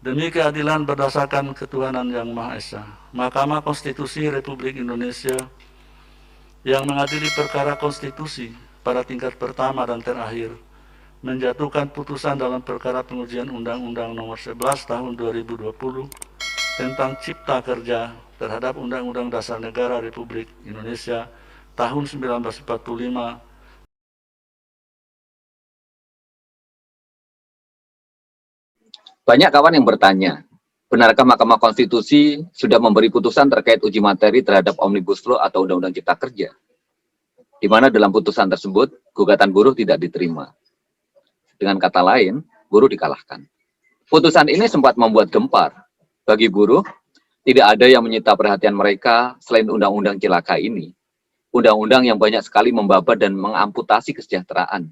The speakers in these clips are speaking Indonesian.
demi keadilan berdasarkan ketuhanan yang Maha Esa. Mahkamah Konstitusi Republik Indonesia yang mengadili perkara konstitusi pada tingkat pertama dan terakhir menjatuhkan putusan dalam perkara pengujian Undang-Undang Nomor 11 Tahun 2020 tentang Cipta Kerja terhadap Undang-Undang Dasar Negara Republik Indonesia tahun 1945. Banyak kawan yang bertanya, benarkah Mahkamah Konstitusi sudah memberi putusan terkait uji materi terhadap Omnibus Law atau Undang-Undang Cipta Kerja? Di mana dalam putusan tersebut, gugatan buruh tidak diterima. Dengan kata lain, buruh dikalahkan. Putusan ini sempat membuat gempar. Bagi buruh, tidak ada yang menyita perhatian mereka selain undang-undang cilaka ini. Undang-undang yang banyak sekali membabat dan mengamputasi kesejahteraan.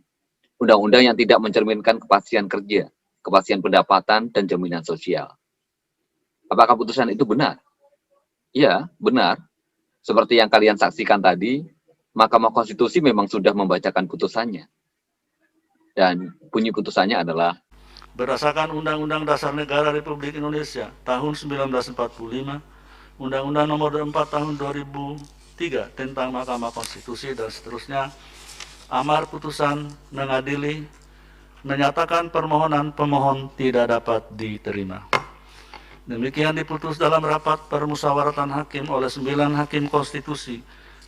Undang-undang yang tidak mencerminkan kepastian kerja, kepastian pendapatan, dan jaminan sosial. Apakah putusan itu benar? Ya, benar. Seperti yang kalian saksikan tadi, Mahkamah Konstitusi memang sudah membacakan putusannya. Dan bunyi putusannya adalah berdasarkan Undang-Undang Dasar Negara Republik Indonesia tahun 1945, Undang-Undang Nomor 4 Tahun 2003 tentang Mahkamah Konstitusi dan seterusnya, amar putusan mengadili menyatakan permohonan pemohon tidak dapat diterima. Demikian diputus dalam rapat permusyawaratan hakim oleh 9 hakim konstitusi,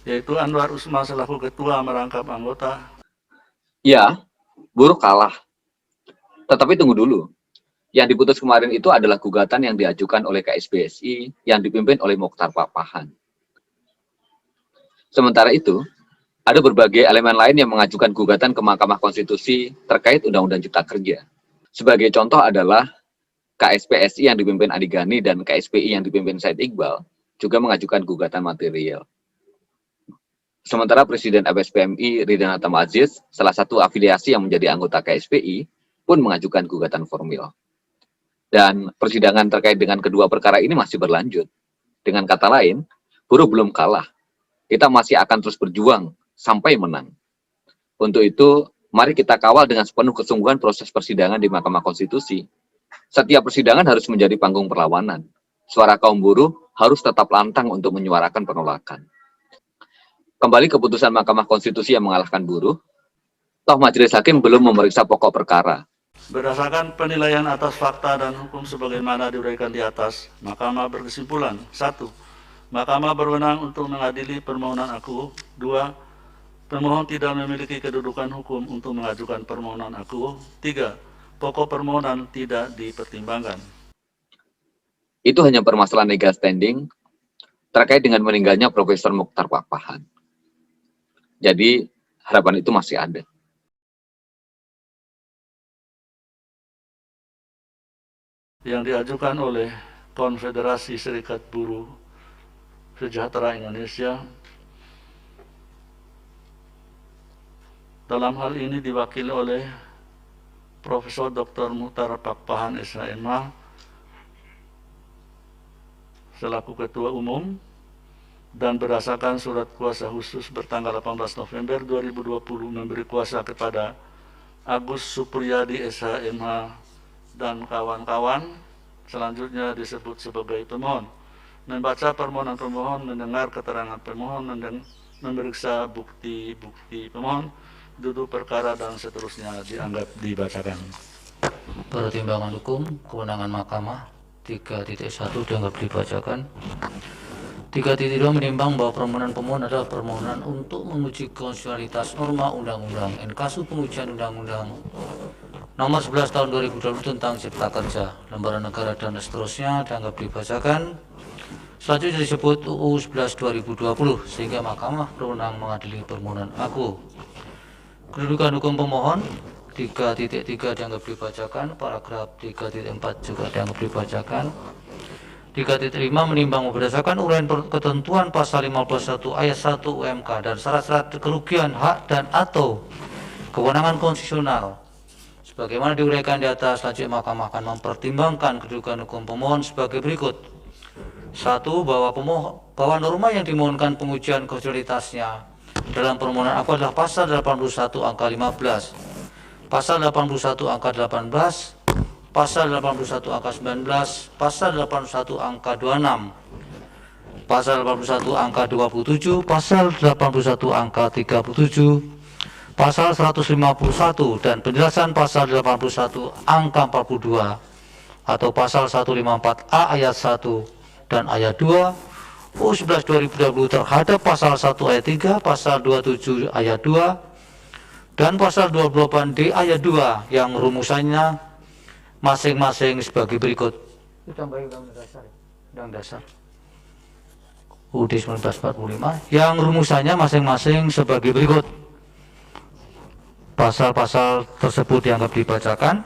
yaitu Anwar Usman selaku ketua merangkap anggota. Ya, buruh kalah. Tetapi tunggu dulu. Yang diputus kemarin itu adalah gugatan yang diajukan oleh KSPSI yang dipimpin oleh Mokhtar Papahan. Sementara itu, ada berbagai elemen lain yang mengajukan gugatan ke Mahkamah Konstitusi terkait Undang-Undang Cipta Kerja. Sebagai contoh adalah KSPSI yang dipimpin Adi Gani dan KSPI yang dipimpin Said Iqbal juga mengajukan gugatan material. Sementara Presiden ABSPMI Ridwan Hatam Aziz, salah satu afiliasi yang menjadi anggota KSPI, pun mengajukan gugatan formil. Dan persidangan terkait dengan kedua perkara ini masih berlanjut. Dengan kata lain, buruh belum kalah. Kita masih akan terus berjuang sampai menang. Untuk itu, mari kita kawal dengan sepenuh kesungguhan proses persidangan di Mahkamah Konstitusi. Setiap persidangan harus menjadi panggung perlawanan. Suara kaum buruh harus tetap lantang untuk menyuarakan penolakan. Kembali ke putusan Mahkamah Konstitusi yang mengalahkan buruh, toh majelis hakim belum memeriksa pokok perkara. Berdasarkan penilaian atas fakta dan hukum sebagaimana diuraikan di atas, Mahkamah berkesimpulan: 1. Mahkamah berwenang untuk mengadili permohonan akuo. 2. Pemohon tidak memiliki kedudukan hukum untuk mengajukan permohonan akuo. 3. Pokok permohonan tidak dipertimbangkan. Itu hanya permasalahan legal standing terkait dengan meninggalnya Profesor Mokhtar Papahan. Jadi, harapan itu masih ada. Yang diajukan oleh Konfederasi Serikat Buruh Sejahtera Indonesia, dalam hal ini diwakili oleh Profesor Dr. Mokhtar Papahan SHMH selaku Ketua Umum, dan berdasarkan surat kuasa khusus bertanggal 18 November 2020 memberi kuasa kepada Agus Supriyadi SHMH dan kawan-kawan, selanjutnya disebut sebagai pemohon, membaca permohonan pemohon, mendengar keterangan pemohon, memeriksa bukti-bukti pemohon, duduk perkara, dan seterusnya dianggap dibacakan. Pertimbangan hukum kewenangan Mahkamah 3.1 dianggap dibacakan. 3.2 menimbang bahwa permohonan pemohon adalah permohonan untuk menguji konstitusionalitas norma undang-undang NKSU pengujian undang-undang Nomor 11 Tahun 2020 tentang Cipta Kerja, Lembaran Negara, dan seterusnya dianggap dibacakan. Selanjutnya disebut UU 11 2020 sehingga Mahkamah berwenang mengadili permohonan akuo. Kedudukan hukum pemohon 3.3 dianggap dibacakan. Paragraf 3.4 juga dianggap dibacakan. 3.5 menimbang berdasarkan uraian ketentuan pasal 51 ayat 1 UMK dan syarat-syarat kerugian hak dan atau kewenangan konstitusional sebagaimana diuraikan di atas, selanjutnya Mahkamah akan mempertimbangkan kedudukan hukum pemohon sebagai berikut. 1. Bahwa norma yang dimohonkan pengujian konstitusionalitasnya dalam permohonan akuo adalah pasal 81 angka 15, pasal 81 angka 18, pasal 81 angka 19, pasal 81 angka 26, pasal 81 angka 27, pasal 81 angka 37, pasal 151 dan penjelasan pasal 81 angka 42 atau pasal 154A ayat 1 dan ayat 2 U11 2020 terhadap pasal 1 ayat 3, pasal 27 ayat 2 dan pasal 28D ayat 2 yang rumusannya masing-masing sebagai berikut. Undang dasar UUD 1945 yang rumusannya masing-masing sebagai berikut. Pasal-pasal tersebut dianggap dibacakan.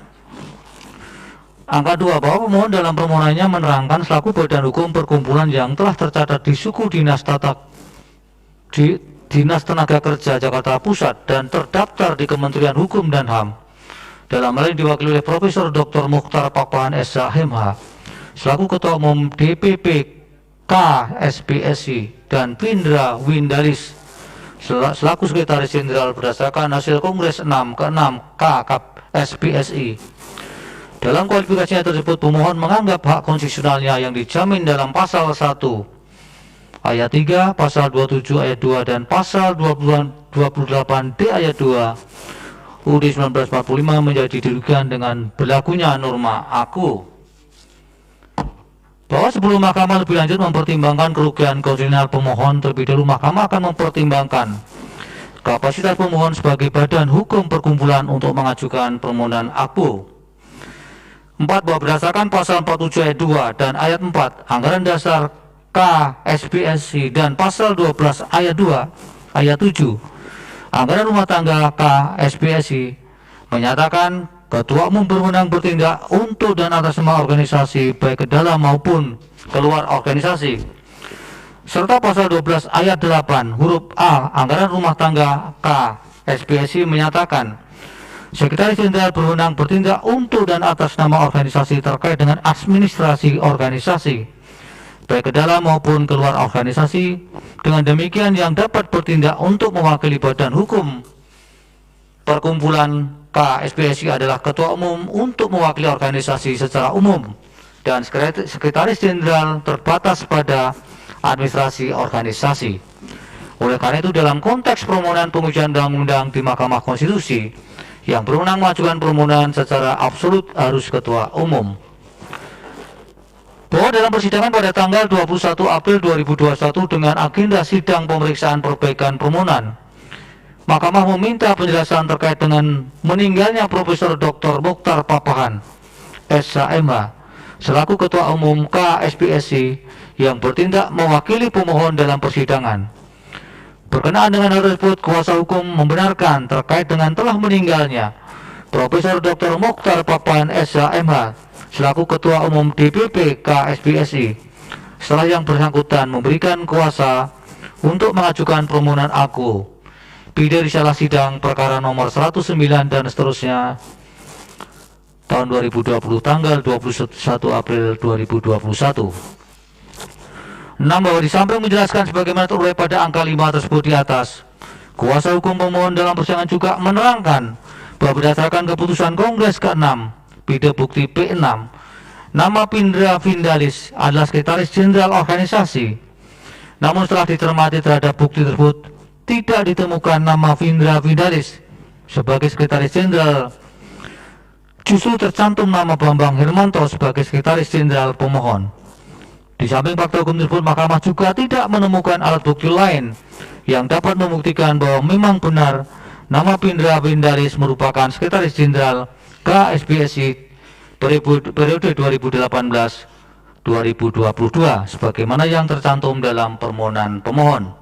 Angka 2, bahwa pemohon dalam permohonannya menerangkan selaku badan hukum perkumpulan yang telah tercatat di suku dinas Dinas Tenaga Kerja Jakarta Pusat dan terdaftar di Kementerian Hukum dan HAM. Dalam hal ini diwakili oleh Profesor Dr. Mokhtar Papahan SH MH selaku Ketua Umum DPP KSPSI dan Pindra Windalis selaku Sekretaris Jenderal berdasarkan hasil Kongres 6 ke-6 KSPSI. Dalam kualifikasinya tersebut, pemohon menganggap hak konstitusionalnya yang dijamin dalam pasal 1 ayat 3, pasal 27 ayat 2 dan pasal 28D ayat 2 UUD 1945 menjadi dirugikan dengan berlakunya norma aku. Bahwa sebelum mahkamah lebih lanjut mempertimbangkan kerugian konstitusional pemohon, terlebih dahulu mahkamah akan mempertimbangkan kapasitas pemohon sebagai badan hukum perkumpulan untuk mengajukan permohonan aku. 4. Bahwa berdasarkan pasal 47 ayat 2 dan ayat 4 anggaran dasar KSPSI dan pasal 12 ayat 2 ayat 7 anggaran rumah tangga KSPSI menyatakan Ketua Umum berwenang bertindak untuk dan atas nama organisasi baik ke dalam maupun keluar organisasi, serta pasal 12 ayat 8 huruf A anggaran rumah tangga KSPSI menyatakan Sekretaris Jenderal berwenang bertindak untuk dan atas nama organisasi terkait dengan administrasi organisasi baik ke dalam maupun keluar organisasi. Dengan demikian yang dapat bertindak untuk mewakili badan hukum perkumpulan KSPSI adalah Ketua Umum untuk mewakili organisasi secara umum dan Sekretaris Jenderal terbatas pada administrasi organisasi. Oleh karena itu, dalam konteks permohonan pengujian undang-undang di Mahkamah Konstitusi, yang berwenang mengajukan permohonan secara absolut harus Ketua Umum. Bahwa dalam persidangan pada tanggal 21 April 2021 dengan agenda sidang pemeriksaan perbaikan permohonan, Mahkamah meminta penjelasan terkait dengan meninggalnya Profesor Dr. Mokhtar Papahan SHMH selaku Ketua Umum KSPSI yang bertindak mewakili pemohon dalam persidangan. Berkenaan dengan hal tersebut, kuasa hukum membenarkan terkait dengan telah meninggalnya Profesor Dr. Mokhtar Papahan SHMH selaku Ketua Umum DPP KSPSI setelah yang bersangkutan memberikan kuasa untuk mengajukan permohonan aku bidang risalah sidang perkara nomor 109 dan seterusnya tahun 2020 tanggal 21 April 2021. 6. Bahwa di samping menjelaskan sebagaimana terurai pada angka 5 tersebut di atas, kuasa hukum pemohon dalam persidangan juga menerangkan bahwa berdasarkan keputusan Kongres ke-6 bidang bukti P6, nama Pindra Windalis adalah Sekretaris Jenderal organisasi. Namun setelah dicermati terhadap bukti tersebut, tidak ditemukan nama Pindra Windalis sebagai Sekretaris Jenderal. Justru tercantum nama Bambang Hermanto sebagai Sekretaris Jenderal pemohon. Di samping fakta hukum tersebut, Mahkamah juga tidak menemukan alat bukti lain yang dapat membuktikan bahwa memang benar nama Pindra Windalis merupakan Sekretaris Jenderal KSPSI periode 2018-2022 sebagaimana yang tercantum dalam permohonan pemohon.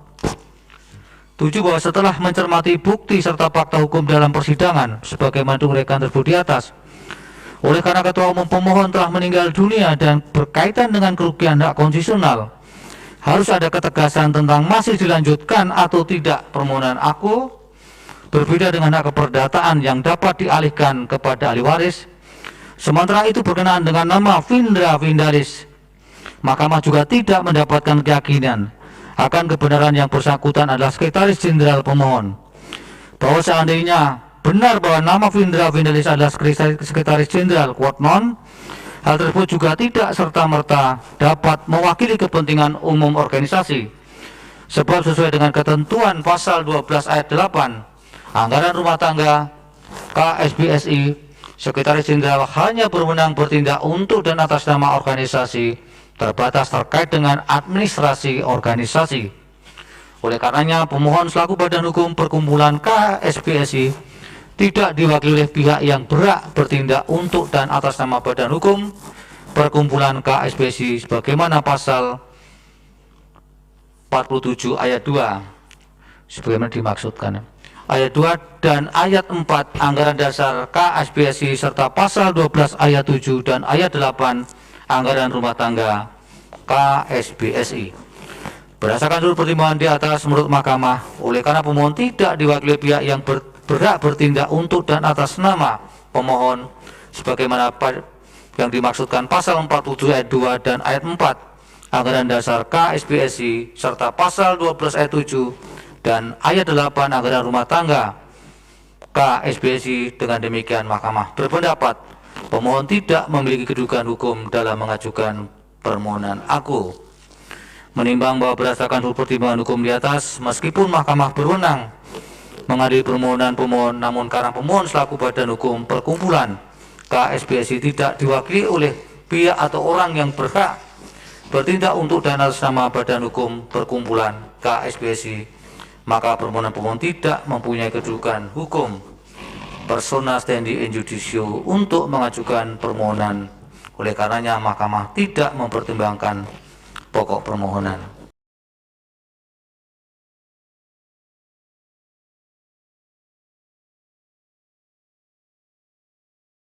7. Bahwa setelah mencermati bukti serta fakta hukum dalam persidangan sebagaimana diuraikan tersebut di atas, oleh karena Ketua Umum pemohon telah meninggal dunia dan berkaitan dengan kerugian hak konstitusional, harus ada ketegasan tentang masih dilanjutkan atau tidak permohonan aku, berbeda dengan hak keperdataan yang dapat dialihkan kepada ahli waris. Sementara itu berkenaan dengan nama Pindra Windalis, Mahkamah juga tidak mendapatkan keyakinan akan kebenaran yang bersangkutan adalah Sekretaris Jenderal pemohon. Bahwa seandainya benar bahwa nama Vindra Vindalis adalah Sekretaris Jenderal Quod Non, hal tersebut juga tidak serta-merta dapat mewakili kepentingan umum organisasi. Sebab sesuai dengan ketentuan pasal 12 ayat 8 Anggaran Rumah Tangga KSBSI, Sekretaris Jenderal hanya berwenang bertindak untuk dan atas nama organisasi terbatas terkait dengan administrasi organisasi. Oleh karenanya, pemohon selaku badan hukum perkumpulan KSBSI tidak diwakili oleh pihak yang berhak bertindak untuk dan atas nama badan hukum perkumpulan KSBSI sebagaimana pasal 47 ayat 2 sebagaimana dimaksudkan. Ayat 2 dan ayat 4 Anggaran Dasar KSBSI serta pasal 12 ayat 7 dan ayat 8 Anggaran Rumah Tangga KSBSI. Berdasarkan seluruh pertimbangan di atas menurut Mahkamah, oleh karena pemohon tidak diwakili pihak yang berhak bertindak untuk dan atas nama pemohon sebagaimana yang dimaksudkan pasal 47 ayat 2 dan ayat 4 Anggaran Dasar KSBSI serta pasal 12 ayat 7 dan ayat 8 Anggaran Rumah Tangga KSBSI. Dengan demikian Mahkamah berpendapat pemohon tidak memiliki kedudukan hukum dalam mengajukan permohonan aku. Menimbang bahwa berdasarkan seluruh pertimbangan hukum di atas, meskipun Mahkamah berwenang mengadili permohonan pemohon, namun karena pemohon selaku badan hukum perkumpulan KSBSI tidak diwakili oleh pihak atau orang yang berhak bertindak untuk dan atas nama badan hukum perkumpulan KSBSI, maka permohonan pemohon tidak mempunyai kedudukan hukum persona standi in judicio untuk mengajukan permohonan. Oleh karenanya Mahkamah tidak mempertimbangkan pokok permohonan.